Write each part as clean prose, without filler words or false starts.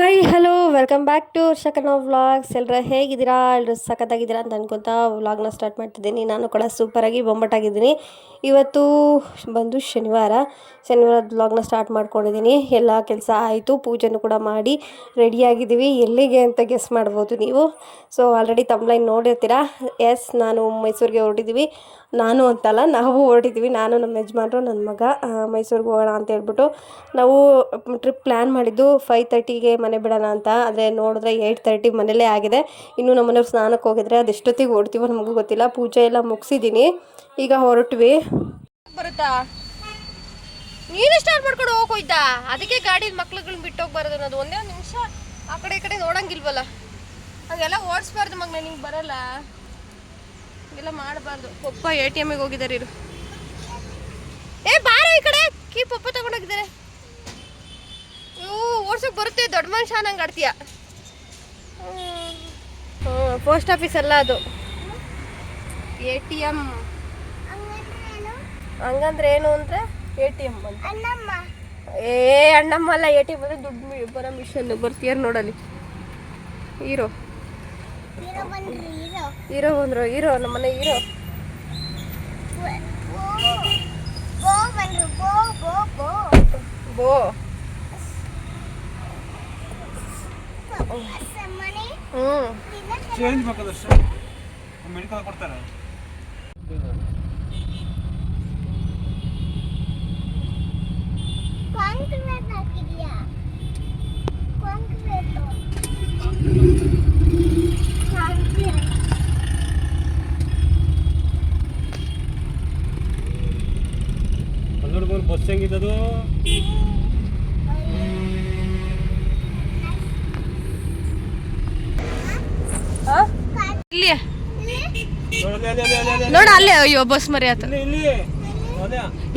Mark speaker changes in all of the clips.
Speaker 1: Hi hello welcome back to ಶಕನೋ vlogs. ಎಲ್ಲರ ಹೇಗಿದ್ದೀರಾ? ಎಲ್ಲರೂ ಸಖತ್ತಾಗಿದ್ದೀರಾ ಅಂತ ಅನ್ಕೊತಾ ವ್ಲಾಗ್ನ ಸ್ಟಾರ್ಟ್ ಮಾಡ್ತಿದ್ದೀನಿ. ನಾನು ಕೂಡ ಸೂಪರಾಗಿ ಬೊಂಬಟ್ಟಾಗಿದ್ದೀನಿ. ಇವತ್ತು ಬಂದು ಶನಿವಾರದ ವ್ಲಾಗ್ನ ಸ್ಟಾರ್ಟ್ ಮಾಡ್ಕೊಂಡಿದ್ದೀನಿ. ಎಲ್ಲ ಕೆಲಸ ಆಯಿತು, ಪೂಜೆನೂ ಕೂಡ ಮಾಡಿ ರೆಡಿಯಾಗಿದ್ದೀವಿ. ಎಲ್ಲಿಗೆ ಅಂತ ಗೆಸ್ ಮಾಡ್ಬೋದು ನೀವು. ಸೊ ಆಲ್ರೆಡಿ ತಮ್ಲೈನ್ ನೋಡಿರ್ತೀರಾ. ಎಸ್, ನಾನು ಮೈಸೂರಿಗೆ ಹೊರಟಿದ್ದೀವಿ. ನಾನು ಅಂತಲ್ಲ, ನಾವು ಹೊರಟಿದ್ದೀವಿ. ನಾನು, ನಮ್ಮ ಯಜಮಾನ್ರು, ನನ್ನ ಮಗ ಮೈಸೂರಿಗೆ ಹೋಗೋಣ ಅಂತ ಹೇಳ್ಬಿಟ್ಟು ನಾವು ಟ್ರಿಪ್ ಪ್ಲ್ಯಾನ್ ಮಾಡಿದ್ದು 5:30ಗೆ ಮನೆ ಬಿಡೋಣ ಅಂತ. ಆದರೆ ನೋಡಿದ್ರೆ 8:30 ಮನೇಲೇ ಆಗಿದೆ. ಇನ್ನೂ ನಮ್ಮ ಮನೆಯವ್ರು ಸ್ನಾನಕ್ಕೆ ಹೋಗಿದ್ರೆ ಅದೆಷ್ಟೊತ್ತಿಗೆ ಹೊರಡ್ತೀವೋ ನಮಗೂ ಗೊತ್ತಿಲ್ಲ. ಪೂಜೆ ಎಲ್ಲ ಮುಗಿಸಿದ್ದೀನಿ, ಈಗ ಹೊರಟ್ವಿ. ಬರುತ್ತಾ ನೀನು ಸ್ಟಾರ್ಟ್ ಮಾಡ್ಕೊಂಡು ಹೋಗೋಯ್ತಾ? ಅದಕ್ಕೆ ಗಾಡಿ ಮಕ್ಳುಗಳನ್ನ ಬಿಟ್ಟು ಹೋಗ್ಬಾರ್ದು ಅನ್ನೋದು. ಒಂದೇ ಒಂದು ನಿಮಿಷ ಆ ಕಡೆ ಈ ಕಡೆ ನೋಡಂಗಿಲ್ವಲ್ಲ, ಹಾಗೆಲ್ಲ ಓಡಿಸ್ಬಾರ್ದು ಮಗ. ನಿಂಗೆ ಬರಲ್ಲ, ಎಲ್ಲ ಮಾಡಬಾರ್ದು. ಪಪ್ಪ ATMಗೆ ಹೋಗಿದ್ದಾರೆ. ಇರು, ಬಾರ ಈ ಕಡೆ. ಪಪ್ಪ ತಗೊಂಡೋಗಿದ್ದಾರೆ. ಓಡ್ಸೋಕೆ ಬರುತ್ತೆ, ದೊಡ್ಡ ಮನುಷ್ಯ ನಂಗೆ ಆಡ್ತೀಯ. ಪೋಸ್ಟ್ ಆಫೀಸ್ ಅಲ್ಲ ಅದು, ATM. ಹಂಗಂದ್ರೆ ಏನು ಅಂದರೆ ATM ಅಂತ. ಅಣ್ಣಮ್ಮ ಅಲ್ಲ, ATM ಅಂದರೆ ದುಡ್ಡು ಬರೋ ಮಿಷನ್. ಬರ್ತೀಯಾರ ನೋಡಲಿ. ಹೀರೋ ಬಂದ್ರು. ಹೀರೋ ನಮ್ಮನೆ ಹೀರೋ. ಬೋ
Speaker 2: ಚೇಂಜ್ ಬೇಕಾದಷ್ಟು ಮೆಡಿಕಲ್ ಕೊಡ್ತಾರೆ. ಬಸ್ ಹೆಂಗಿದ್ದದು?
Speaker 1: ಇಲ್ಲಿ ನೋಡ, ಅಲ್ಲೇ. ಅಯ್ಯೋ, ಬಸ್ ಮರಿ ಆತ.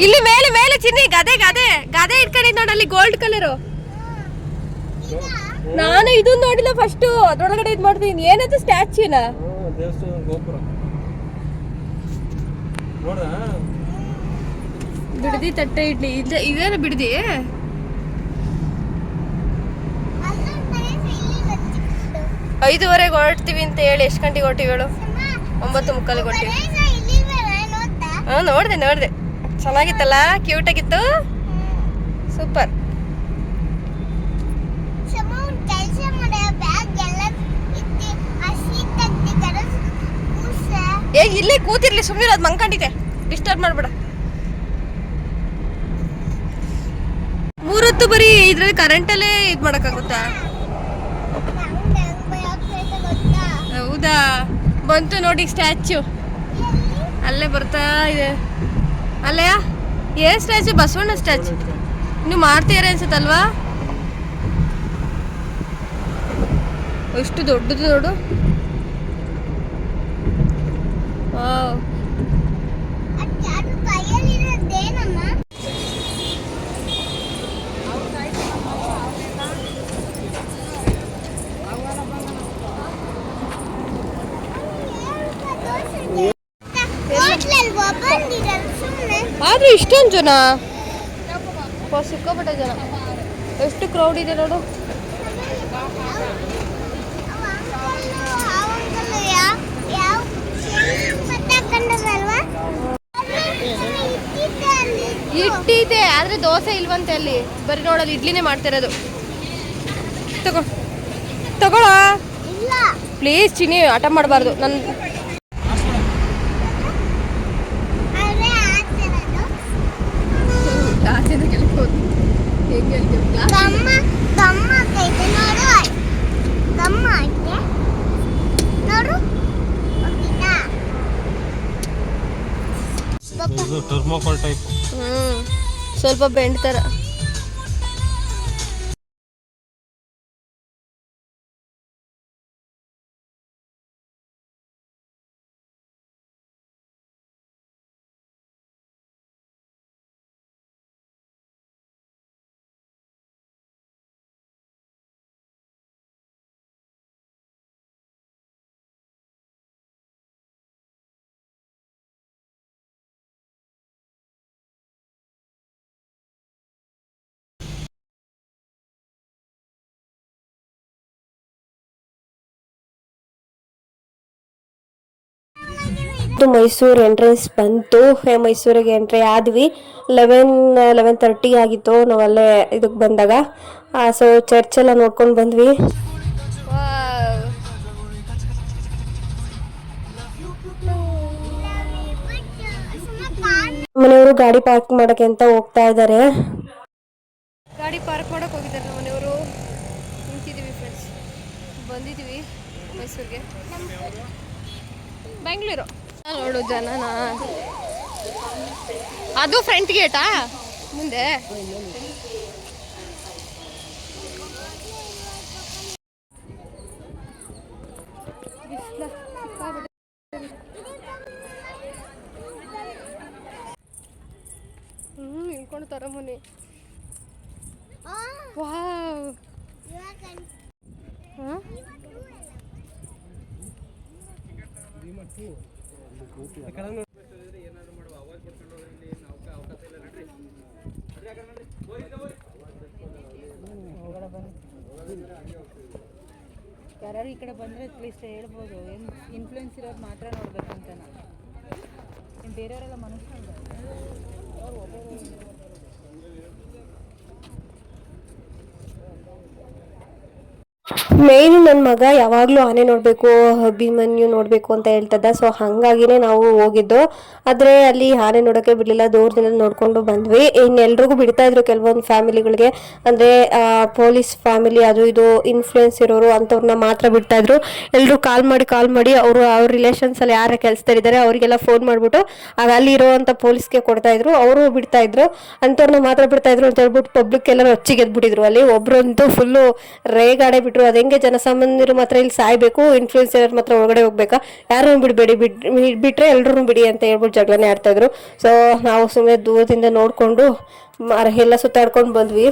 Speaker 1: ಇಲ್ಲಿ ಮೇಲೆ ಮೇಲೆ ಚಿನ್ನಿ ಗದೆ ಇಟ್ಕೊಂಡಿದ್ ನೋಡಲ್ಲಿ, ಗೋಲ್ಡ್ ಕಲರು. ನಾನು ಇದನ್ನ ನೋಡಿಲ್ಲ ಫಸ್ಟ್, ಅದ್ರೊಳಗಡೆ ಇದ್ ಮಾಡ್ತೀನಿ. ಏನಂತ ಸ್ಟ್ಯಾಚ್ಯೂನ?
Speaker 2: ದೇವಸ್ಥಾನ ಗೋಪುರ ನೋಡ.
Speaker 1: ಬಿಡದಿ ತಟ್ಟೆ ಇಡ್ಲಿ ಇದೇನು ಬಿಡದಿ? 5:30ಗೆ ಹೊರಡ್ತೀವಿ ಅಂತ ಹೇಳಿ. ಎಷ್ಟು ಗಂಟೆಗೆ ಹೊರಟಿವಿ ಹೇಳು? 9:30ಗೆ ಹೊರಟಿವಿ. ನೋಡಿದೆ. ಚೆನ್ನಾಗಿತ್ತಲ್ಲ, ಕ್ಯೂಟ್ ಆಗಿತ್ತು, ಸೂಪರ್. ಇಲ್ಲೇ ಕೂತಿರ್ಲಿ, ಸುಮ್ಮನೆ ಅದು ಮಂಕೊಂಡಿದೆ, ಡಿಸ್ಟರ್ಬ್ ಮಾಡ್ಬೇಡ. 3 ಹೊತ್ತು ಬರೀ ಇದ್ರಲ್ಲಿ ಕರೆಂಟಲ್ಲೇ ಇದು ಮಾಡೋಕ್ಕಾಗುತ್ತಾ? ಹೌದಾ? ಬಂತು ನೋಡಿ ಸ್ಟ್ಯಾಚ್ಯೂ, ಅಲ್ಲೇ ಬರ್ತಾ ಇದೆ. ಅಲ್ಲೇ ಏನ್ ಸ್ಟ್ಯಾಚ್ಯೂ? ಬಸವಣ್ಣ ಸ್ಟ್ಯಾಚ್ಯೂ. ಇನ್ನು ಮಾಡ್ತೀಯಾರ ಅನ್ಸುತ್ತಲ್ವಾ? ಎಷ್ಟು ದೊಡ್ಡದು ನೋಡು. ವಾವ್. ಆದ್ರೂ ಇಷ್ಟೊಂದು ಜನ, ಸಿಕ್ಕಾಪಟ್ಟೆ ಜನ. ಎಷ್ಟು ಕ್ರೌಡ್ ಇದೆ ನೋಡು. ಇಟ್ಟಿದೆ, ಆದ್ರೆ ದೋಸೆ ಇಲ್ವಂತೆ ಅಲ್ಲಿ. ಬರೀ ನೋಡಲ್ಲಿ ಇಡ್ಲಿನೇ ಮಾಡ್ತಿರೋದು. ತಗೊಳ ಪ್ಲೀಸ್ ಚಿನ್ನಿ, ಆಟ ಮಾಡಬಾರ್ದು.
Speaker 2: ಟರ್ಮೋಕಾಲ್ ಟೈಪ್,
Speaker 1: ಸ್ವಲ್ಪ ಬೆಂಡ್ ತರ. ನಮ್ಮದು ಮೈಸೂರು ಎಂಟ್ರೆನ್ಸ್ ಬಂತು. ಮೈಸೂರಿಗೆ ಎಂಟ್ರಿ ಆದ್ವಿ. 11:30 ಆಗಿತ್ತು ನಾವಲ್ಲೇ ಇದಕ್ಕೆ ಬಂದಾಗ. ಸೊ ಚರ್ಚೆಲ್ಲ ನೋಡ್ಕೊಂಡು ಬಂದ್ವಿ. ಮನೆಯವರು ಗಾಡಿ ಪಾರ್ಕ್ ಮಾಡಕ್ಕೆ ಅಂತ ಹೋಗ್ತಾ ಇದ್ದಾರೆ. ಗಾಡಿ ಪಾರ್ಕ್ ಮಾಡಕ್ಕೆ ಹೋಗಿದ್ದಾರೆ ನಮ್ಮ ಮನೆಯವರು. ನಿಂತಿದ್ದೀವಿ ಫ್ರೆಂಡ್ಸ್, ಬಂದಿದ್ದೀವಿ ಮೈಸೂರಿಗೆ, ಬೆಂಗಳೂರು. ನೋಡು ಜನನ, ಅದು ಫ್ರಂಟ್ ಗೇಟಾ ಮುಂದೆ. ಇಳ್ಕೊಂಡು ತರಮುನಿ. ವಾವ್,
Speaker 3: ಯಾರು ಈ ಕಡೆ ಬಂದರೆ ಅಟ್ಲೀಸ್ಟ್ ಹೇಳ್ಬೋದು, ಏನು ಇನ್ಫ್ಲೂಯೆನ್ಸ್ ಇರೋದು ಮಾತ್ರ ನೋಡ್ಬೇಕಂತ. ಇನ್ನು ಬೇರೆಯವರೆಲ್ಲ ಮನುಷ್ಯರು.
Speaker 1: ಮೇಯ್ನ್ ನನ್ನ ಮಗ ಯಾವಾಗಲೂ ಆನೆ ನೋಡಬೇಕು, ಅಭಿಮನ್ಯು ನೋಡಬೇಕು ಅಂತ ಹೇಳ್ತದ. ಸೊ ಹಾಗಾಗಿನೇ ನಾವು ಹೋಗಿದ್ದು. ಆದರೆ ಅಲ್ಲಿ ಆನೆ ನೋಡೋಕ್ಕೆ ಬಿಡಲಿಲ್ಲ, ದೂರದಿಂದ ನೋಡಿಕೊಂಡು ಬಂದ್ವಿ. ಇನ್ನೆಲ್ರಿಗೂ ಬಿಡ್ತಾ ಇದ್ರು, ಕೆಲವೊಂದು ಫ್ಯಾಮಿಲಿಗಳಿಗೆ, ಅಂದರೆ ಪೊಲೀಸ್ ಫ್ಯಾಮಿಲಿ ಅದು ಇದು ಇನ್ಫ್ಲೂಯೆನ್ಸ್ ಇರೋರು ಅಂಥವ್ರನ್ನ ಮಾತ್ರ ಬಿಡ್ತಾ ಇದ್ರು. ಎಲ್ಲರೂ ಕಾಲ್ ಮಾಡಿ ಅವ್ರ ರಿಲೇಷನ್ಸಲ್ಲಿ ಯಾರು ಕೆಲಸದಲ್ಲಿದ್ದಾರೆ ಅವರಿಗೆಲ್ಲ ಫೋನ್ ಮಾಡಿಬಿಟ್ಟು ಅಲ್ಲಿ ಇರೋವಂಥ ಪೊಲೀಸ್ಗೆ ಕೊಡ್ತಾಯಿದ್ರು. ಅವರು ಬಿಡ್ತಾಯಿದ್ರು, ಅಂಥವ್ರನ್ನ ಮಾತ್ರ ಬಿಡ್ತಾಯಿದ್ರು ಅಂತ ಹೇಳ್ಬಿಟ್ಟು ಪಬ್ಲಿಕ್ ಎಲ್ಲರೂ ಹೊಚ್ಚಿಗೆದ್ಬಿಟ್ಟಿದ್ರು. ಅಲ್ಲಿ ಒಬ್ಬರಂತೂ ಫುಲ್ಲು ರೇಗಾಡೇ ಬಿಟ್ಟರು. ಅದು ಹೆಂಗೆ ಜನಸಾಮಾನ್ಯರು ಮಾತ್ರ ಇಲ್ಲಿ ಸಾಯ್ಬೇಕು, ಇನ್ಫ್ಲೂಯೆನ್ಸರ್ ಮಾತ್ರ ಒಳಗಡೆ ಹೋಗ್ಬೇಕಾ, ಯಾರನ್ನು ಬಿಡಬೇಡಿ, ಬಿಟ್ಟರೆ ಎಲ್ಲರೂ ಬಿಡಿ ಅಂತ ಹೇಳ್ಬಿಟ್ಟು ಜಗಳನೇ ಆಡ್ತಾಯಿದ್ರು. ಸೊ ನಾವು ಸುಮ್ಮನೆ ದೂರದಿಂದ ನೋಡಿಕೊಂಡು ಎಲ್ಲ ಸುತ್ತಾಡ್ಕೊಂಡು ಬಂದ್ವಿ.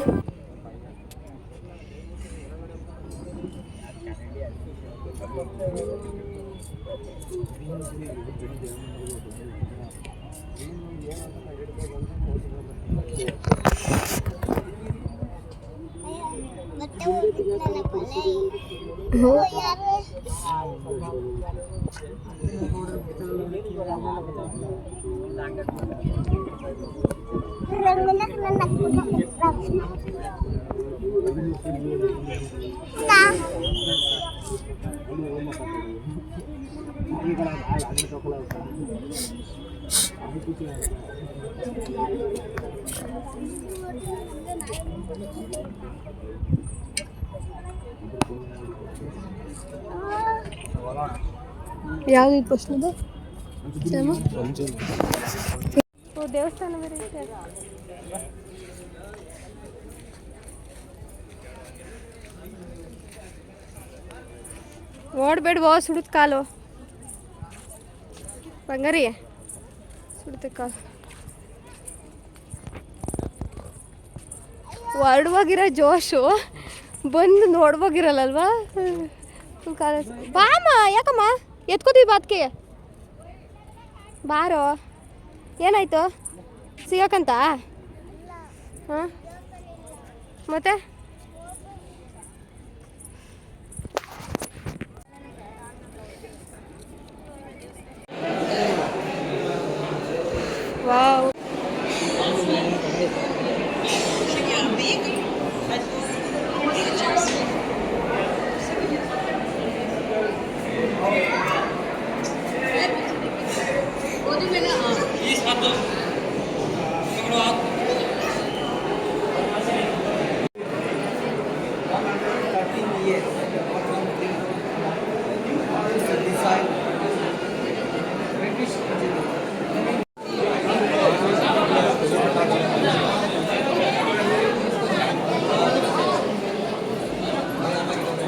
Speaker 1: ಯಾವುದು ಪ್ರಶ್ನೆ? ದೇವಸ್ಥಾನ ಬೇರೆ ಇದೆ. ಓಡಬೇಡ್ವೋ, ಸುಡುತ್ತ ಕಾಲು ಬಂಗಾರಿ, ಸುಡುತ್ತೆ ಕಾಲು. ಹೊರಡುವಾಗಿರೋ ಜೋಶು ಬಂದು ನೋಡ್ಬೋಗಿರಲ್ಲಲ್ವಾ. ಕಾಲ ಬಾಮ, ಯಾಕಮ್ಮ ಎತ್ಕೋತೀವಿ ಬಾತ್ಕೆ, ಬಾರೋ. ಏನಾಯ್ತು, ಸಿಗಕ್ಕಂತ? ಹಾಂ, ಮತ್ತೆ ವಾವ್,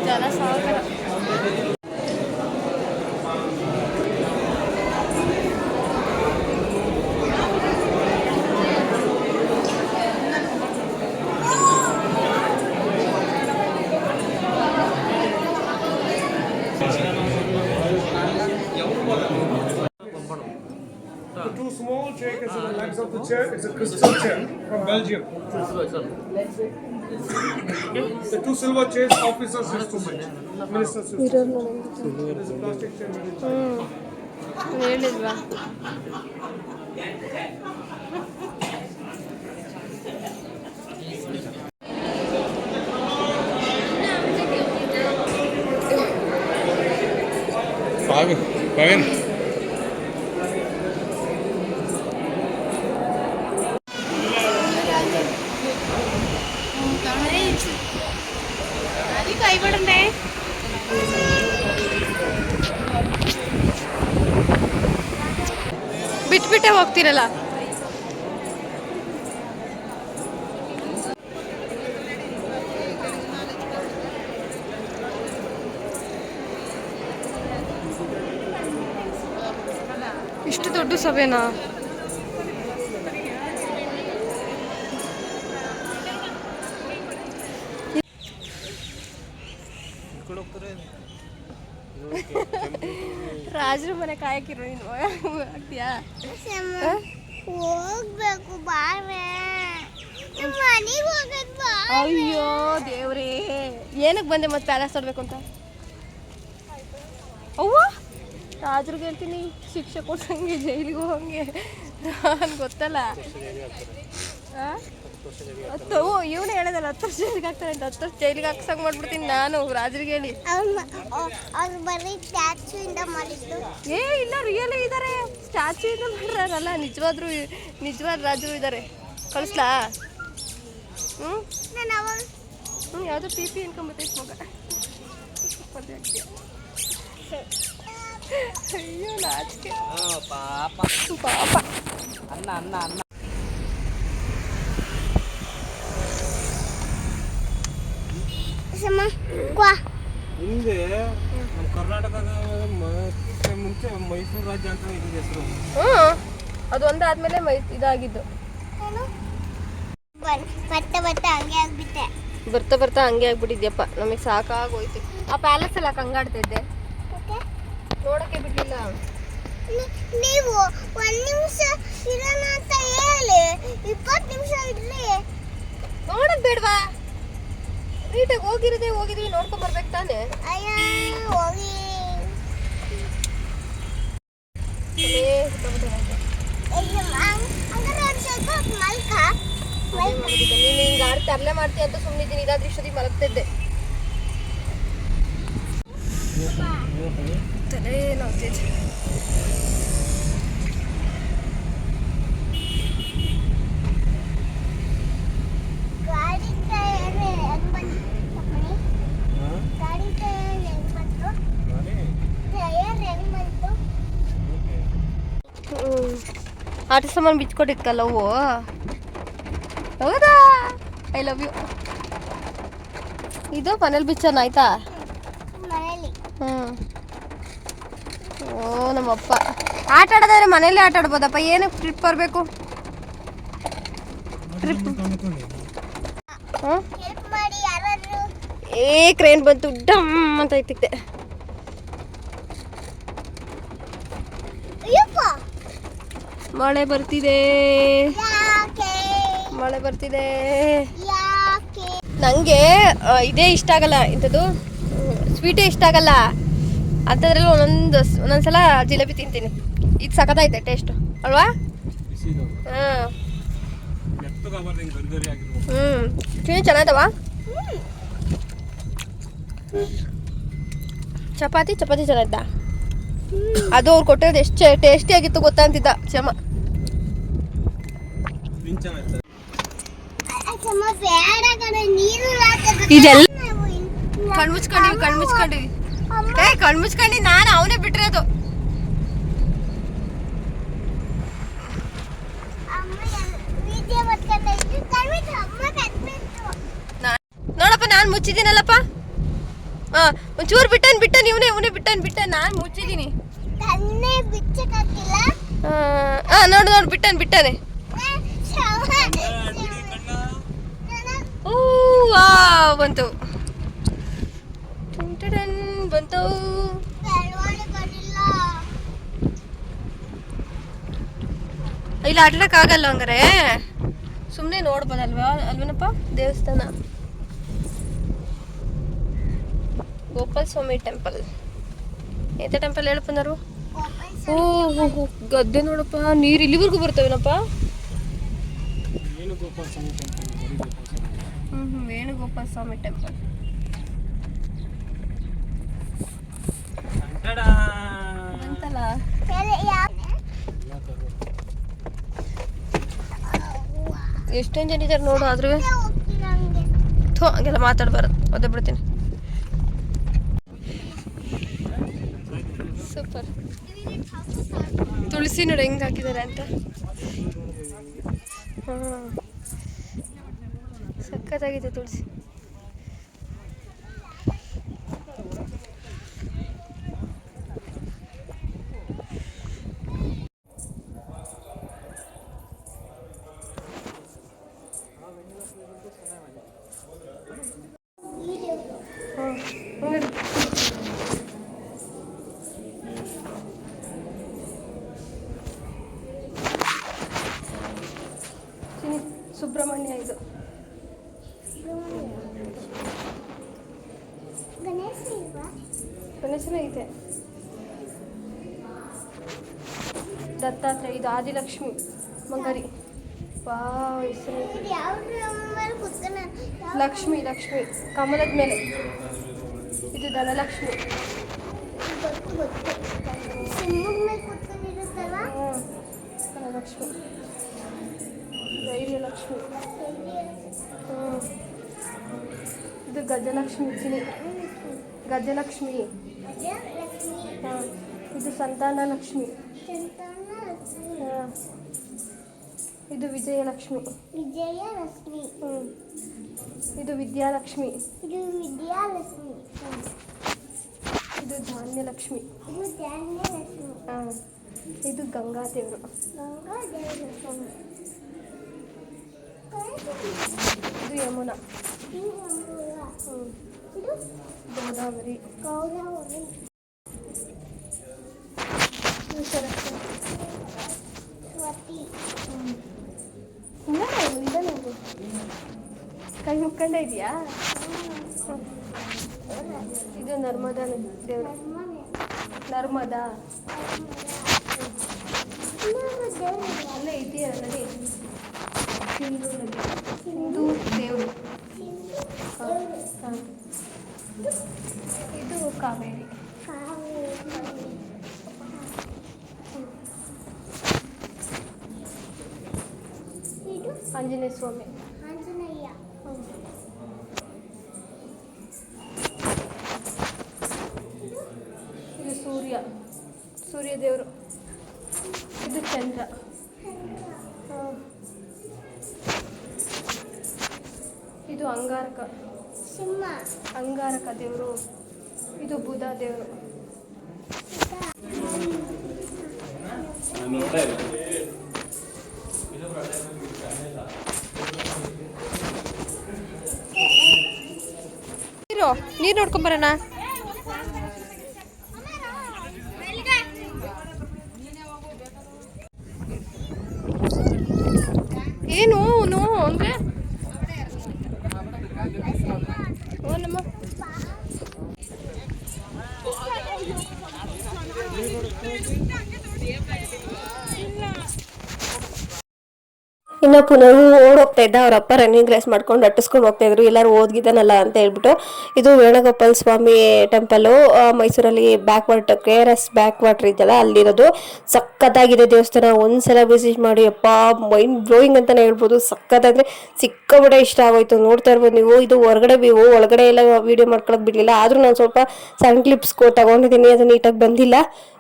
Speaker 1: ಜನ ಸಾಗರ.
Speaker 4: The two small chairs in the legs of the chair is a crystal chair from Belgium. The two silver chairs officers used to sit. Ministers used to sit. There is a plastic chair.
Speaker 1: ಹೇಳಿಲ್ವಾ?
Speaker 2: ಪವನ್
Speaker 1: കൈവിടണ്ടേ? ಬಿಟ್ಬಿಟ್ಟೆ ಹೋಗ್ತಿರಲ್ಲ. ಇಷ್ಟು ದೊಡ್ಡ ಸಭೆನಾ? ರಾಜರ ಮನೆ ಕಾಯಕ್ಕಿರೋ ನೀನು ಆಗ್ತೀಯಾ?
Speaker 5: ಹೋಗ್ಬೇಕು ಬಾವೆ ಮನೆಗೆ ಹೋಗೋದು ಬಾ.
Speaker 1: ಅಯ್ಯೋ ದೇವ್ರೇ, ಏನಕ್ಕೆ ಬಂದೆ ಮತ್ತೆ ಪ್ಯಾಲೇಸ್ ಆಡ್ಬೇಕು ಅಂತ? ಅವ್ವ ರಾಜರಿಗೆ ಹೇಳ್ತೀನಿ ಶಿಕ್ಷೆ ಕೊಡ್ಸಂಗೆ ಜೈಲಿಗೆ ಹೋಗಂಗೆ. ನಾನು ಗೊತ್ತಲ್ಲ. ಹತ್ತು ಇವನೇ ಹೇಳೋದಲ್ಲ 10 ವರ್ಷ ಜೈಲಿಗೆ ಹಾಕ್ತಾನೆ ಅಂತ. 10 ವರ್ಷ ಜೈಲಿಗೆ ಹಾಕ್ಸಂಗೆ ಮಾಡ್ಬಿಡ್ತೀನಿ ನಾನು ರಾಜರಿಗೆ ಹೇಳಿ.
Speaker 5: ಅವ್ರು ಬರೀ ಸ್ಟ್ಯಾಚು ಇಂದ ಮಾಡಿದ್ದು.
Speaker 1: ಇಲ್ಲ ರಿಯಲ್ ಇದ್ದಾರೆ, ಸ್ಟ್ಯಾಚು ಇಂದ ಮಾಡ್ರಲ್ಲ. ನಿಜವಾದ ರಾಜರು ಇದ್ದಾರೆ. ಕಳಿಸ್ಲಾ?
Speaker 5: ನಾನು ಅವಾಗ
Speaker 1: ಯಾವುದೋ ಪಿ ಪಿ ಅನ್ಕೊಂಬತ್ತೈತೆ ಮಗ. ಅಯ್ಯೋ ನಾಚಿಕೆ ಪಾಪ. ಅನ್ನ
Speaker 2: ಹಿಂದೆ ನಮ್ಮ ಕರ್ನಾಟಕದ ಮುಂಚೆ ಮೈಸೂರು ರಾಜ್ಯ ಅಂತ ಇದೆ ಹೆಸರು.
Speaker 1: ಅದು ಒಂದಾದ್ಮೇಲೆ ಇದಾಗಿದ್ದು.
Speaker 5: ಬರ್ತಾ ಹಂಗೆ ಆಗ್ಬಿಟ್ಟೆ.
Speaker 1: ಬರ್ತಾ ಹಂಗೆ ಆಗ್ಬಿಟ್ಟಿದ್ಯಪ್ಪ. ನಮಗೆ ಸಾಕಾಗೋಯ್ತು. ಆ ಪ್ಯಾಲೇಸ್ ಎಲ್ಲ ಕಂಗಾಡ್ತಿದ್ದೆ, ನೋಡಕ್ಕೆ ಬಿಡ್ಲಿಲ್ಲ.
Speaker 5: ನೀವು 1 ನಿಮಿಷ ಇರೋಣ ಅಂತ ಹೇಳಿ 20 ನಿಮಿಷ ಇಡ್ಲಿ.
Speaker 1: ನೋಡಕ್ ಬೇಡವಾ? ನೀಟಾಗಿ ಹೋಗಿದ್ವಿ ನೋಡ್ಕೊಂಡ್ ಬರ್ಬೇಕು ತಾನೆ.
Speaker 5: ಅಯ್ಯ ಹೋಗಿ
Speaker 1: ನೀನು ಹಿಂಗೆ ತರಲೆ ಮಾಡ್ತೀಯ ಅಂತ ಸುಮ್ಮನಿದ್ದೀನಿ. ಇದಾದ್ರೆ ಇಷ್ಟೊತ್ತಿಗೆ ಮಲಗ್ತಿದ್ದೆ. ತಲೆ ನೋಡ್ತಿದ್ದೆ. ಆಟ ಸಾಮಾನು ಬಿಚ್ಕೊಟ್ಟಿಕ್ಕಲ್ಲ ಹೂವು. ಹೌದಾ? I love you. ಇದು ಮನೇಲಿ ಬಿಚ್ಚೋಣ ಆಯ್ತಾ? ಓ ನಮ್ಮಪ್ಪ ಆಟ ಆಡೋದಾದ್ರೆ ಮನೇಲಿ ಆಟ ಆಡ್ಬೋದಪ್ಪ. ಏನಕ್ಕೆ ಟ್ರಿಪ್ ಬರಬೇಕು? ಟ್ರಿಪ್ ಕ್ರೇನ್ ಬಂತು ಡಮ್ ಅಂತ ಐತಿಕ್ತೆ. ಮಳೆ ಬರ್ತಿದೆ. ನನಗೆ ಇದೇ ಇಷ್ಟ ಆಗಲ್ಲ, ಇಂಥದ್ದು ಸ್ವೀಟೇ ಇಷ್ಟ ಆಗಲ್ಲ. ಅಂಥದ್ರಲ್ಲಿ ಒಂದೊಂದ್ಸಲ ಜಿಲೇಬಿ ತಿಂತೀನಿ. ಇದು ಸಖತ್ತೈತೆ ಟೇಸ್ಟು ಅಲ್ವಾ? ಚೆನ್ನಾಗಿದವ. ಚಪಾತಿ ಚೆನ್ನಾಗಿದ್ದ. ಅದು ಅವ್ರು ಕೊಟ್ಟಿರೋದು ಎಷ್ಟು ಟೇಸ್ಟಿ ಆಗಿತ್ತು ಗೊತ್ತಾ ಅಂತಿದ್ದ ಚಮ. ಇದೆಲ್ಲ ಕಣ್ಮುಚ್ಕೊಂಡಿ ನಾನು ಅವನೇ ಬಿಟ್ಟಿರೋದು. ನೋಡಪ್ಪ ನಾನು ಮುಚ್ಚಿದ್ದೀನಲ್ಲಪ್ಪ. ಒಂಚೂರು ಬಿಟ್ಟನ್ ಇವನೇ ಬಿಟ್ಟನ್ ನಾನು ಮುಚ್ಚಿದ್ದೀನಿ. ನೋಡು ಬಿಟ್ಟನೆ. ಬಂತು ಇಲ್ಲಿ ಆಟಾಡಕ್ಕಾಗಲ್ಲ ಹಂಗಾರೆ. ಸುಮ್ಮನೆ ನೋಡ್ಬೋದಲ್ವಾ ಅಲ್ವೇನಪ್ಪ? ದೇವಸ್ಥಾನ ಗೋಪಾಲ ಸ್ವಾಮಿ ಟೆಂಪಲ್. ಎಂತ ಟೆಂಪಲ್ ಹೇಳಪ್ಪಂದರು? ಓ ಹೋ, ಹೋ, ಗದ್ದೆ ನೋಡಪ್ಪ, ನೀರು ಇಲ್ಲಿವರೆಗೂ ಬರ್ತವೇನಪ್ಪ.
Speaker 2: ವೇಣುಗೋಪಾಲ ಸ್ವಾಮಿ ಟೆಂಪಲ್,
Speaker 1: ವೇಣುಗೋಪಾಲ ಸ್ವಾಮಿ ಟೆಂಪಲ್. ಅಂತಲ್ಲ ಎಷ್ಟೊಂದು ಜನ ಇದ್ದಾರೆ ನೋಡು. ಆದ್ರೂ ಥೋ ಹಂಗೆಲ್ಲ ಮಾತಾಡ್ಬಾರ್ದು, ಒದ್ದೆ ಬಿಡ್ತೀನಿ. ಸೂಪರ್. ತುಳಸಿ ನೋಡಿ ಹೆಂಗೆ ಹಾಕಿದ್ದಾರೆ ಅಂತ. ಹಾಂ, ಸಖತ್ತಾಗಿದೆ ತುಳಸಿ. ಸುಬ್ರಹ್ಮಣ್ಯ ಇದು. ಗಣೇಶನ ಐತೆ. ದತ್ತಾತ್ರೇಯ, ಇದು ಆದಿಲಕ್ಷ್ಮಿ ಮಂಗರಿ. ವಾವ್, ಹೆಸರು ಲಕ್ಷ್ಮಿ. ಲಕ್ಷ್ಮಿ ಕಮಲದ ಮೇಲೆ. ಇದು ಧನಲಕ್ಷ್ಮಿ. ಧನಲಕ್ಷ್ಮಿ, ಧೈರ್ಯಲಕ್ಷ್ಮಿ. ಇದು ಗಜಲಕ್ಷ್ಮಿ. ಚಿನಿ ಗಜಲಕ್ಷ್ಮಿ. ಹಾಂ, ಇದು ಸಂತಾನ ಲಕ್ಷ್ಮಿ. ಹಾಂ, ಇದು ವಿಜಯಲಕ್ಷ್ಮಿ. ಇದು ವಿದ್ಯಾಲಕ್ಷ್ಮಿ. ಇದು ಧಾನ್ಯಲಕ್ಷ್ಮಿ. ಹಾಂ, ಇದು ಗಂಗಾದೇವರು. ಇದು ಯಮುನಾ. ಗೋದಾವರಿ. ಇದು ಸರಸ್ವತಿ. ಕೈ ಮುಕ್ಕೊಂಡೇ ಇದೆಯಾ? ಇದು ನರ್ಮದಾ ದೇವರು. ನರ್ಮದಾ ಅಲ್ಲೇ ಇದೆಯಲ್ಲ ನದಿ. ಸಿಂಧೂ ನದಿ. ಸಿಂಧೂ ದೇವರು. ಹಾಂ, ಇದು ಕಾವೇರಿ. ಆಂಜನೇಯ ಸ್ವಾಮಿ. ಇದು ಸೂರ್ಯ. ಸೂರ್ಯ ದೇವರು. ಇದು ಚಂದ್ರ. ಇದು ಅಂಗಾರಕ. ಅಂಗಾರಕ ದೇವರು. ಇದು ಬುಧ ದೇವರು. ನೀರು ನೋಡ್ಕೊಂಬರೋಣ. ಏನು ನೋ ಅಂದರೆ ನಮ್ಮ ಇನ್ನು ಪುನಃ ಓಡೋಗ್ತಾ ಇದ್ದ. ಅವರಪ್ಪ ರನ್ನಿಂಗ್ ರೇಸ್ ಮಾಡ್ಕೊಂಡು ಅಟ್ಟಿಸ್ಕೊಂಡು ಹೋಗ್ತಾ ಇದ್ರು, ಎಲ್ಲರೂ ಓದ್ಗಿದ್ದಾನಲ್ಲ ಅಂತ ಹೇಳ್ಬಿಟ್ಟು. ಇದು ವೇಣುಗೋಪಾಲ ಸ್ವಾಮಿ ಟೆಂಪಲು, ಮೈಸೂರಲ್ಲಿ back water, KRS back water ಇದೆಯಲ್ಲ ಅಲ್ಲಿರೋದು. ಸಖತ್ತಾಗಿದೆ ದೇವಸ್ಥಾನ. ಒಂದ್ಸಲ ವಿಸಿಟ್ ಮಾಡಿ. ಅಪ್ಪ, ಮೈಂಡ್ ಬ್ಲೋಯಿಂಗ್ ಅಂತಲೇ ಹೇಳ್ಬೋದು. ಸಖತ್ತಾದರೆ ಸಿಕ್ಕಾಬಿಟ್ಟೆ ಇಷ್ಟ ಆಗೋಯ್ತು. ನೋಡ್ತಾ ಇರ್ಬೋದು ನೀವು. ಇದು ಹೊರಗಡೆ ವ್ಯೂ, ಒಳಗಡೆ ಎಲ್ಲ ವೀಡಿಯೋ ಮಾಡ್ಕೊಳಕ್ಕೆ ಬಿಡಲಿಲ್ಲ. ಆದರೂ ನಾನು ಸ್ವಲ್ಪ ಸಣ್ಣ ಕ್ಲಿಪ್ಸ್ ತಗೊಂಡಿದ್ದೀನಿ, ಅದು ನೀಟಾಗಿ ಬಂದಿಲ್ಲ.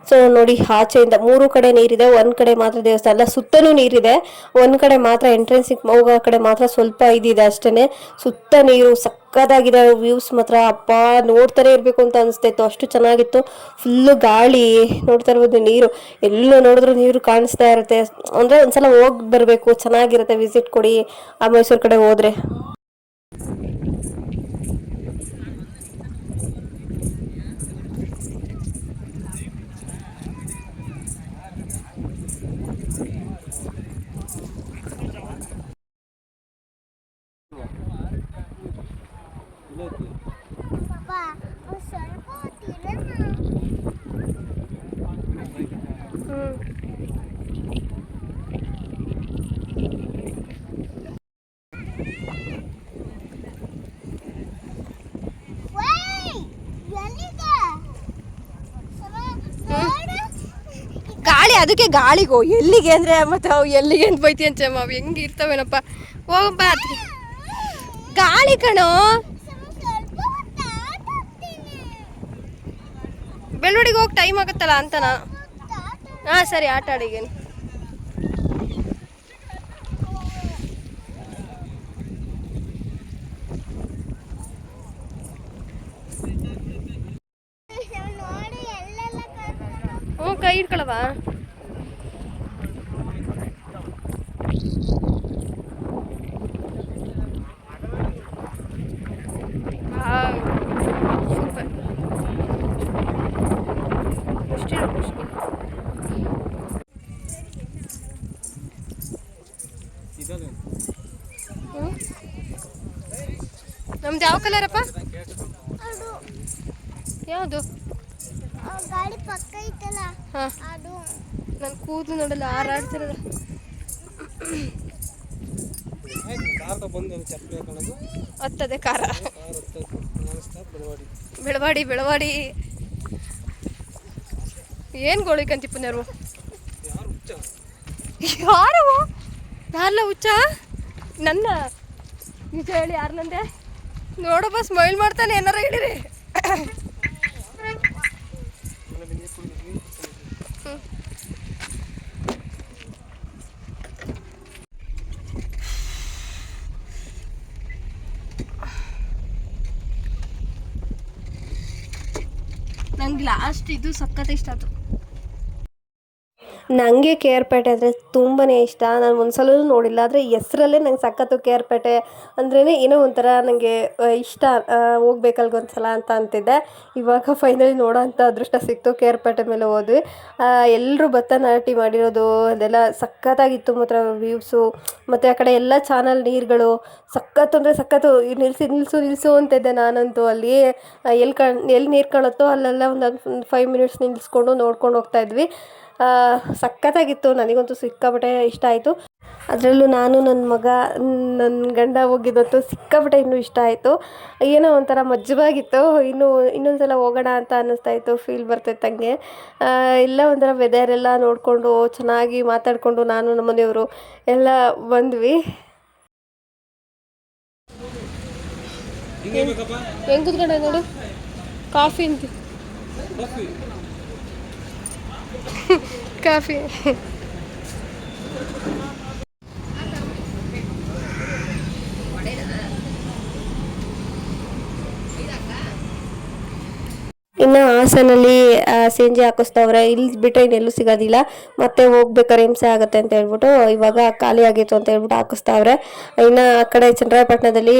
Speaker 1: ಸೊ ನೋಡಿ, ಆಚೆಯಿಂದ 3 ಕಡೆ ನೀರಿದೆ, ಒಂದು ಕಡೆ ಮಾತ್ರ ದೇವಸ್ಥಾನ ಅಲ್ಲ, ಸುತ್ತಲೂ ನೀರಿದೆ. ಒಂದು ಕಡೆ ಮಾತ್ರ ಎಂಟ್ರೆನ್ಸಿಗೆ ಹೋಗೋ ಕಡೆ ಮಾತ್ರ ಸ್ವಲ್ಪ ಇದಿದೆ ಅಷ್ಟೇ. ಸುತ್ತ ನೀರು. ಸಕ್ಕತ್ತಾಗಿದೆ ವ್ಯೂಸ್ ಮಾತ್ರ. ಅಪ್ಪ, ನೋಡ್ತಾನೆ ಇರಬೇಕು ಅಂತ ಅನಿಸ್ತಾಯಿತ್ತು, ಅಷ್ಟು ಚೆನ್ನಾಗಿತ್ತು. ಫುಲ್ಲು ಗಾಳಿ. ನೋಡ್ತಾ ಇರ್ಬೋದು, ನೀರು ಎಲ್ಲೂ ನೋಡಿದ್ರು ನೀರು ಕಾಣಿಸ್ತಾ ಇರುತ್ತೆ. ಅಂದರೆ ಒಂದ್ಸಲ ಹೋಗಿ ಬರಬೇಕು, ಚೆನ್ನಾಗಿರುತ್ತೆ. ವಿಸಿಟ್ ಕೊಡಿ ಆ ಮೈಸೂರು ಕಡೆ ಹೋದರೆ. ಗಾಳಿ ಅದಕ್ಕೆ ಗಾಳಿಗೋ ಎಲ್ಲಿಗೆ ಅಂದರೆ ಮತ್ತೆ ಅವು ಎಲ್ಲಿಗೆ ಅಂತ ಬೈತಿ ಅಂಚಮ್ಮ ಅವು ಹೆಂಗೆ ಇರ್ತಾವೇನಪ್ಪ ಹೋಗಪ್ಪ ಅದಕ್ಕೆ ಗಾಳಿ ಕಣೋ ಬೆಳ್ಳುಡಿಗೆ ಹೋಗಿ ಟೈಮ್ ಆಗುತ್ತಲ್ಲ ಅಂತ ನಾನು ಹಾಂ ಸರಿ ಆಟ ಆಡಿಗೇನು ಹ್ಞೂ ಕೈ ಇಟ್ಕೊಳವಾ ಸೂಪರ್ ನಮ್ದು ಯಾವ ಕಲರಪ್ಪ ಯಾವುದು
Speaker 5: ಗಾಡಿ ಪಕ್ಕ ಐತಲ್ಲ
Speaker 1: ಹಾಂ
Speaker 5: ಅದು
Speaker 1: ನನ್ನ ಕೂದಲು ನೋಡಲ್ಲ ಹಾರಾಡ್ತಿರೋದು ಹತ್ತದೆ ಕಾರ ಬೆಳವಾಡಿ ಏನು ಗೋಳಿಕಂತಿಪ್ಪ ನೆರವು ಯಾರವ ಯಾರಲ್ಲ ಹುಚ್ಚ ನನ್ನ ನಿಜ ಹೇಳಿ ಯಾರು ನಂದೆ ನೋಡಪ್ಪ ಸ್ಮೈಲ್ ಮಾಡ್ತಾನೆ ಏನಾರ ಹೇಳಿರಿ ನಂಗೆ ಲಾಸ್ಟ್ ಇದು ಸಖತ್ ಇಷ್ಟ ಆಯ್ತು ನನಗೆ ಕೆ ಆರ್ ಪೇಟೆ ಅಂದರೆ ತುಂಬಾ ಇಷ್ಟ ನಾನು ಒಂದ್ಸಲೂ ನೋಡಿಲ್ಲ ಆದರೆ ಹೆಸ್ರಲ್ಲೇ ನಂಗೆ ಸಖತ್ತು ಕೆ ಆರ್ ಪೇಟೆ ಅಂದ್ರೇ ಏನೋ ಒಂಥರ ನನಗೆ ಇಷ್ಟ ಹೋಗ್ಬೇಕಲ್ಗೊಂದ್ಸಲ ಅಂತ ಅಂತಿದ್ದೆ ಇವಾಗ ಫೈನಲಿ ನೋಡೋ ಅಂಥ ಅದೃಷ್ಟ ಸಿಕ್ತು ಕೆ ಆರ್ ಪೇಟೆ ಮೇಲೆ ಹೋದ್ವಿ ಎಲ್ಲರೂ ಭರತನಾಟ್ಯ ಮಾಡಿರೋದು ಅದೆಲ್ಲ ಸಖತ್ತಾಗಿತ್ತು ಮಾತ್ರ ವ್ಯೂಸು ಮತ್ತು ಆ ಕಡೆ ಎಲ್ಲ ಚಾನಲ್ ನೀರುಗಳು ಸಖತ್ತು ಅಂದರೆ ಸಖತ್ತು ನಿಲ್ಲಿಸು ಅಂತಿದ್ದೆ ನಾನಂತೂ ಅಲ್ಲಿ ಎಲ್ಲಿ ನೀರು ಕಾಣುತ್ತೋ ಅಲ್ಲೆಲ್ಲ ಒಂದು 5 ಮಿನಿಟ್ಸ್ ನಿಲ್ಲಿಸ್ಕೊಂಡು ನೋಡ್ಕೊಂಡು ಹೋಗ್ತಾಯಿದ್ವಿ ಸಖತ್ತಾಗಿತ್ತು ನನಗಂತೂ ಸಿಕ್ಕಾಪಟ್ಟೆ ಇಷ್ಟ ಆಯಿತು ಅದರಲ್ಲೂ ನಾನು ನನ್ನ ಮಗ ನನ್ನ ಗಂಡ ಹೋಗಿದ್ದತ್ತು ಸಿಕ್ಕಾಪಟ್ಟೆ ಇನ್ನೂ ಇಷ್ಟ ಆಯಿತು ಏನೋ ಒಂಥರ ಮಜ್ಜವಾಗಿತ್ತು ಇನ್ನೊಂದ್ಸಲ ಹೋಗೋಣ ಅಂತ ಅನ್ನಿಸ್ತಾಯಿತ್ತು ಫೀಲ್ ಬರ್ತಾಯಿತ್ತು ಹಂಗೆ ಎಲ್ಲ ಒಂಥರ ವೆದರ್ ಎಲ್ಲ ನೋಡಿಕೊಂಡು ಚೆನ್ನಾಗಿ ಮಾತಾಡಿಕೊಂಡು ನಾನು ನಮ್ಮ ಮನೆಯವರು ಎಲ್ಲ ಬಂದ್ವಿ ಹೆಂಗೆ ಕುತ್ಕೊಂಡೆ ನೋಡು ಕಾಫಿ ಅಂತ ಕಾಫಿ ಇನ್ನು ಹಾಸನಲ್ಲಿ ಸಂಜೆ ಹಾಕಿಸ್ತವ್ರೆ ಇಲ್ಲಿ ಬಿಟ್ಟರೆ ಇನ್ನೆಲ್ಲೂ ಸಿಗೋದಿಲ್ಲ ಮತ್ತೆ ಹೋಗ್ಬೇಕಾದ್ರೆ ಹಿಂಸೆ ಆಗುತ್ತೆ ಅಂತ ಹೇಳ್ಬಿಟ್ಟು ಇವಾಗ ಖಾಲಿ ಆಗಿತ್ತು ಅಂತ ಹೇಳ್ಬಿಟ್ಟು ಹಾಕಿಸ್ತಾವ್ರೆ ಇನ್ನು ಆ ಕಡೆ ಚನ್ನರಾಯಪಟ್ಟಣದಲ್ಲಿ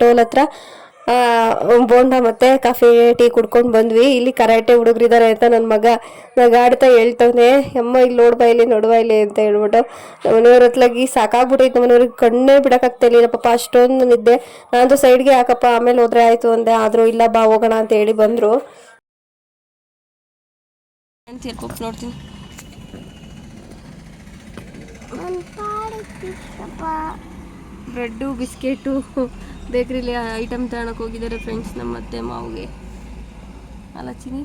Speaker 1: ಟೋಲ್ ಹತ್ರ ಬೋಂಡ ಮತ್ತು ಕಾಫಿ ಟೀ ಕುಡ್ಕೊಂಡು ಬಂದ್ವಿ ಇಲ್ಲಿ ಕರಾಟೆ ಹುಡುಗರಿದ್ದಾರೆ ಅಂತ ನನ್ನ ಮಗ ನಗಾಡ್ತಾ ಹೇಳ್ತವನೆ ಅಮ್ಮ ಇಲ್ಲಿ ನೋಡುವ ಇಲ್ಲಿ ಅಂತ ಹೇಳ್ಬಿಟ್ಟು ನಮ್ಮನೆಯವ್ರ ಹತ್ಲಾಗಿ ಸಾಕಾಗ್ಬಿಟ್ಟೈತೆ ನಮ್ಮನೆಯವ್ರಿಗೆ ಕಣ್ಣೇ ಬಿಡೋಕ್ಕಾಗ್ತಾಯಿಲ್ಲ ಪಾಪ ಅಷ್ಟೊಂದು ನಿದ್ದೆ ನಾನಂತೂ ಸೈಡ್ಗೆ ಹಾಕಪ್ಪ ಆಮೇಲೆ ಹೋದ್ರೆ ಆಯಿತು ಅಂದೆ ಆದರೂ ಇಲ್ಲ ಬಾ ಹೋಗೋಣ ಅಂತ ಹೇಳಿ ಬಂದರು ನೋಡ್ತೀನಿ ಬ್ರೆಡ್ಡು ಬಿಸ್ಕೆಟು ಬೇಕ್ರಿಲಿ ಐಟಮ್ ತಗೊಳಕ್ಕೆ ಹೋಗಿದ್ದಾರೆ ಫ್ರೆಂಡ್ಸ್ ನಮ್ಮ ಅತ್ತೆ ಮಾವಿಗೆ ಅಲ್ಲ ಚಿನಿ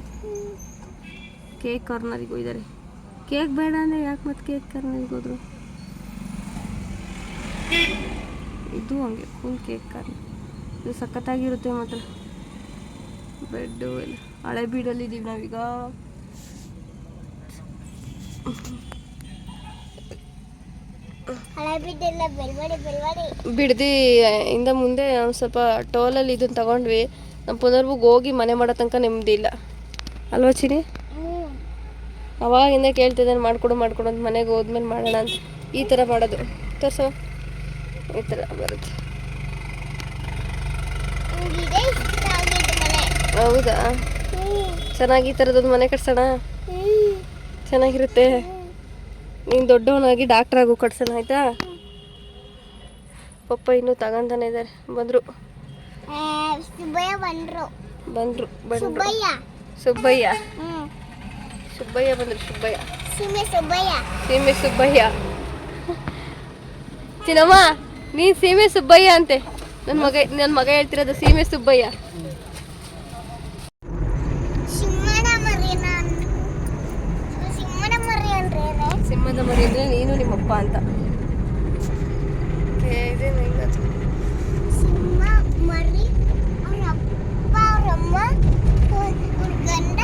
Speaker 1: ಕೇಕ್ ಕಾರ್ನರಿಗೆ ಹೋಗಿದ್ದಾರೆ ಕೇಕ್ ಬೇಡ ಅಂದರೆ ಯಾಕೆ ಮತ್ತೆ ಕೇಕ್ ಕಾರ್ನರಿಗೆ ಹೋದ್ರು ಇದು ಹಂಗೆ ಫುಲ್ ಕೇಕ್ ಕಾರ್ನರ್ ಇದು ಸಖತ್ತಾಗಿರುತ್ತೆ ಮಾತ್ರ ಬ್ರೆಡ್ಡು ಎಲ್ಲ ಹಳೆ ಬೀಡಲ್ಲಿದ್ದೀವಿ ನಾವೀಗ ಬಿಡ್ದಿ ಇಂದ ಮುಂದೆ ನಾವು ಸ್ವಲ್ಪ ಟೋಲಲ್ಲಿ ಇದನ್ನು ತಗೊಂಡ್ವಿ ನಮ್ಮ ಪುನರ್ವಿಗೆ ಹೋಗಿ ಮನೆ ಮಾಡೋ ತನಕ ನೆಮ್ಮದಿ ಇಲ್ಲ ಅಲ್ವಾ ಚಿನಿ ಅವಾಗಿಂದ ಕೇಳ್ತಿದ್ದಾನೆ ಮಾಡ್ಕೊಡು ಅಂತ ಮನೆಗೆ ಹೋದ್ಮೇಲೆ ಮಾಡೋಣ ಅಂತ ಈ ಥರ ಮಾಡೋದು ತೋರ್ಸೋ ಈ ಥರ ಬರುತ್ತೆ ಹೌದಾ ಚೆನ್ನಾಗಿ ಈ ಥರದೊಂದು ಮನೆ ಕಟ್ಸೋಣ ಚೆನ್ನಾಗಿರುತ್ತೆ ನೀನು ದೊಡ್ಡವನಾಗಿ ಡಾಕ್ಟರ್ ಆಗು ಕಟ್ಸೋಣ ಆಯ್ತಾ ಪಪ್ಪ ಇನ್ನೂ ತಗೊಂತಾನೆ ಇದ್ದಾರೆ ಬಂದರು ಸುಬ್ಬಯ್ಯ ಬಂದರು ಸುಬ್ಬಯ್ಯ ಬಂದರು
Speaker 5: ಸೀಮೆ ಸುಬ್ಬಯ್ಯ.
Speaker 1: ಸೀಮೆ ಸುಬ್ಬಯ್ಯ. ಚಿನ್ನಮ್ಮ ನೀನ್ ಸೀಮೆ ಸುಬ್ಬಯ್ಯ ಅಂತೆ. ನನ್ನ ಮಗ ಹೇಳ್ತಿರೋದು ಸೀಮೆ ಸುಬ್ಬಯ್ಯ.
Speaker 5: ಸಿಂಹದ ಮರಿನ ಸಿಂಹದ ಮರಿ ಅಂದ್ರೆ
Speaker 1: ಸಿಂಹದ ಮರಿ ಅಂದ್ರೆ ನೀನು ನಿಮ್ಮಪ್ಪ ಅಂತ.
Speaker 5: ಸಿಂಹ ಮರಿ ಅವ್ರ ಅಪ್ಪ ಅವ್ರಮ್ಮ ಅವ್ರ ಗಂಡ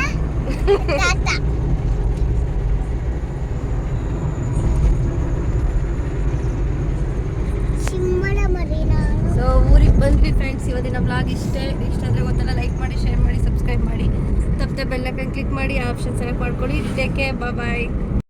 Speaker 5: ತಾತ. ಸಿಂಹದ ಮರಿನ.
Speaker 1: ಸೊ ಊರಿಗೆ ಬಂದ್ವಿ ಫ್ರೆಂಡ್ಸ್. ಇವತ್ತಿನ ಬ್ಲಾಗ್ ಇಷ್ಟ ಆದರೆ ಗೊತ್ತಲ್ಲ, ಲೈಕ್ ಮಾಡಿ, ಶೇರ್ ಮಾಡಿ, ಸಬ್ಸ್ಕ್ರೈಬ್ ಮಾಡಿ, ತಪ್ಪದೆ ಬೆಲ್ ಐಕಾನ್ ಕ್ಲಿಕ್ ಮಾಡಿ, ಆಪ್ಷನ್ ಸೆಲೆಕ್ಟ್ ಮಾಡ್ಕೊಳ್ಳಿ. ಟೇಕ್ ಕೇರ್, ಬಾಯ್.